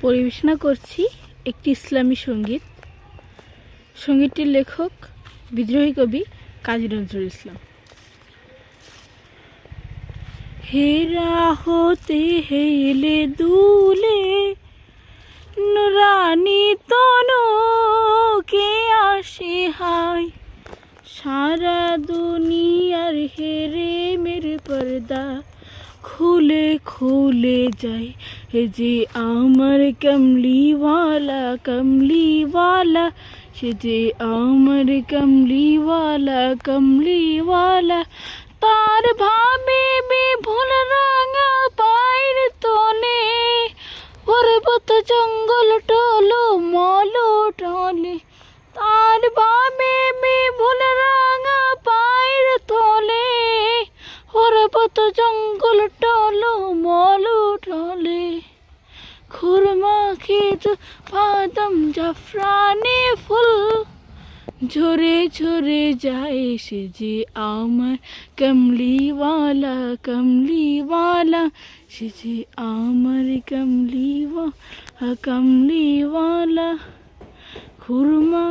পরিবেশনা করছি একটি ইসলামী সঙ্গীত। সঙ্গীতটির লেখক বিদ্রোহী কবি কাজী নজরুল ইসলাম। হেরা হতে হেলে দুলে নুরানি তনু কে আসে হায়, সারা দুনিয়ার হেরে মেরে পর্দা খুলে খুলে যায়। হে যে আমার কমলিওয়ালা কমলিওয়ালা, সে যে আমার কমলিওয়ালা কমলিওয়ালা, তার ভাবে বিভুল রাঙা পায়ের তলে পর্বত জঙ্গল টলো মলো টলে, তার ভাবে বিভুল রাঙা পায়ের তলে পর্বত জঙ্গল টলো মলো টলে। খুরমা খেত বাদাম জাফরানে ফুল ঝরে ঝরে যায়, সে যে আমার কমলিওয়ালা কমলিওয়ালা, সে যে আমার কমলিওয়ালা কমলিওয়ালা। খুরমা